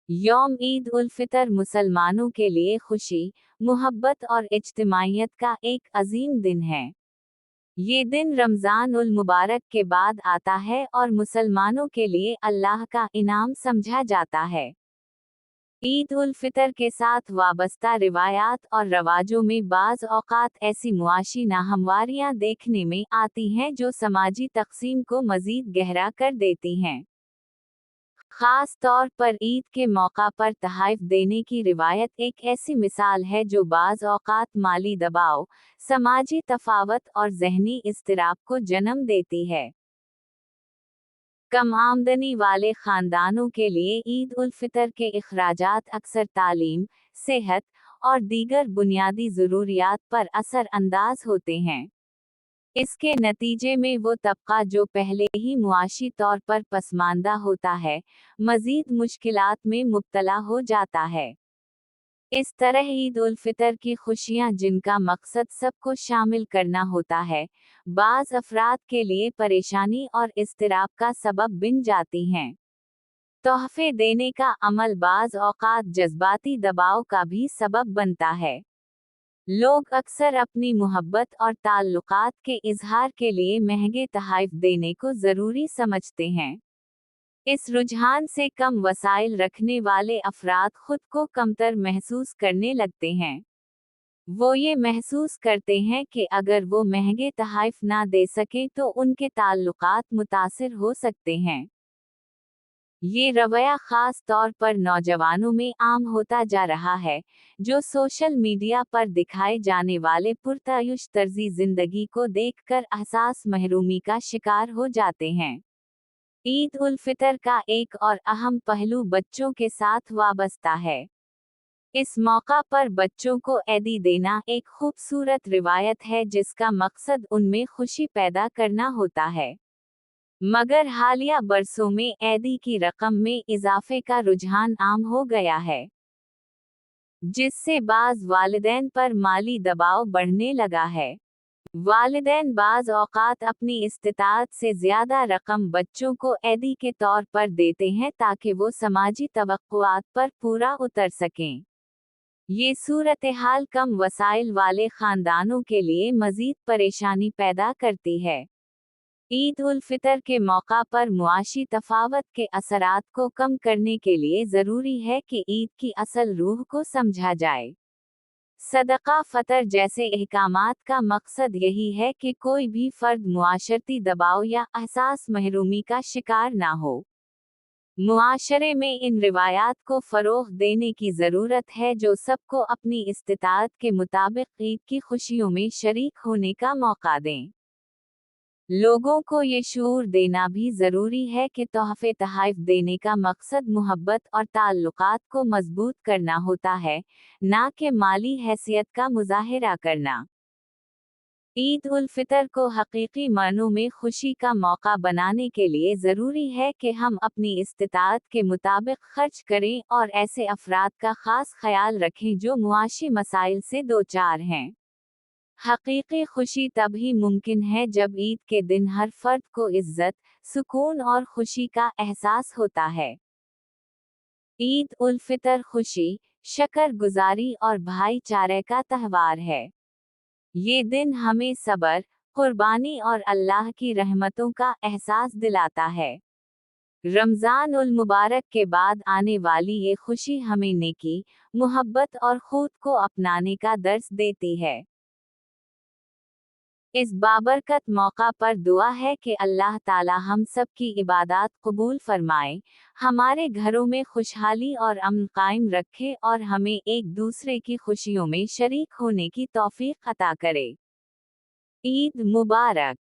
यौम ईद उल फितर मुसलमानों के लिए खुशी, मोहब्बत और इज्तिमाइयत का एक अजीम दिन है। ये दिन रमज़ान उल मुबारक के बाद आता है और मुसलमानों के लिए अल्लाह का इनाम समझा जाता है। ईद उल फितर के साथ वाबस्ता रिवायात और रवाजों में बाज़ औक़ात ऐसी मुआशी नाहमवारियाँ देखने में आती हैं जो समाजी तक़सीम को मज़ीद गहरा कर देती हैं। खास तौर पर ईद के मौका पर तोहफ़े देने की रिवायत एक ऐसी मिसाल है जो बाज़ औक़ात माली दबाव, समाजी तफ़ावत और ज़हनी इज़्तिराब को जन्म देती है। कम आमदनी वाले ख़ानदानों के लिए ईद उल फ़ितर के अखराजात अक्सर तालीम, सेहत और दीगर बुनियादी ज़रूरियात पर असर अंदाज होते हैं। इसके नतीजे में वो तबका जो पहले ही मुआशी तौर पर पसमानदा होता है, मज़ीद मुश्किलात में मुब्तला हो जाता है। इस तरह ईद उल फितर की खुशियाँ जिनका मकसद सबको शामिल करना होता है, बाज़ अफराद के लिए परेशानी और इज़्तिराब का सबब बन जाती हैं। तोहफ़े देने का अमल बाज़ औक़ात जज़्बाती दबाव का भी सबब बनता है। लोग अक्सर अपनी मोहब्बत और ताल्लुकात के इजहार के लिए महंगे तोहफ़े देने को ज़रूरी समझते हैं। इस रुझान से कम वसाइल रखने वाले अफराद खुद को कमतर महसूस करने लगते हैं। वो ये महसूस करते हैं कि अगर वो महंगे तोहफ़े ना दे सकें तो उनके ताल्लुकात मुतासिर हो सकते हैं। ये रवैया ख़ास तौर पर नौजवानों में आम होता जा रहा है, जो सोशल मीडिया पर दिखाए जाने वाले पुरतायुश तर्ज़ी ज़िंदगी को देखकर एहसास महरूमी का शिकार हो जाते हैं। ईद उल फितर का एक और अहम पहलू बच्चों के साथ वाबस्ता है। इस मौका पर बच्चों को ऐदी देना एक खूबसूरत रिवायत है जिसका मकसद उनमें खुशी पैदा करना होता है। मगर हालिया बरसों में ऐदी की रकम में इजाफे का रुझान आम हो गया है, जिससे बाज़ वालिदैन पर माली दबाव बढ़ने लगा है। वालिदैन बाज़ औक़ात अपनी इस्तिताअत से ज़्यादा रकम बच्चों को ऐदी के तौर पर देते हैं ताकि वो समाजी तवक्कुआत पर पूरा उतर सकें। ये सूरत-ए-हाल कम वसाइल वाले ख़ानदानों के लिए मज़ीद परेशानी पैदा करती है। ईद उल फितर के मौका पर मुआशी तफावत के असरात को कम करने के लिए ज़रूरी है कि ईद की असल रूह को समझा जाए। सदका फ़तर जैसे अहकामात का मकसद यही है कि कोई भी फ़र्द मुआशरती दबाव या एहसास महरूमी का शिकार ना हो। मुआशरे में इन रिवायात को फ़रोग़ देने की ज़रूरत है जो सबको अपनी इस्तिताअत के मुताबिक ईद की खुशियों में शरीक होने का मौका दें। लोगों को ये शऊर देना भी ज़रूरी है कि तोहफ़े देने का मकसद मोहब्बत और ताल्लुकात को मज़बूत करना होता है, ना कि माली हैसियत का मुज़ाहिरा करना। ईद उल फितर को हकीकी मानों में खुशी का मौका बनाने के लिए ज़रूरी है कि हम अपनी इस्तिताअत के मुताबिक खर्च करें और ऐसे अफराद का ख़ास ख्याल रखें जो मुआशी मसाइल से दोचार हैं। हकीकी खुशी तभी मुमकिन है जब ईद के दिन हर फर्द को इज्जत, सुकून और खुशी का एहसास होता है। ईद उल फितर खुशी, शकर गुजारी और भाईचारे का त्यौहार है। ये दिन हमें सब्र, कुर्बानी और अल्लाह की रहमतों का एहसास दिलाता है। रमज़ान उल मुबारक के बाद आने वाली ये खुशी हमें नेकी, मोहब्बत और खुद को अपनाने का दर्स देती है। इस बाबरकत मौका पर दुआ है कि अल्लाह ताला हम सब की इबादत कबूल फरमाए, हमारे घरों में खुशहाली और अमन कायम रखे और हमें एक दूसरे की खुशियों में शरीक होने की तौफीक अता करे। ईद मुबारक।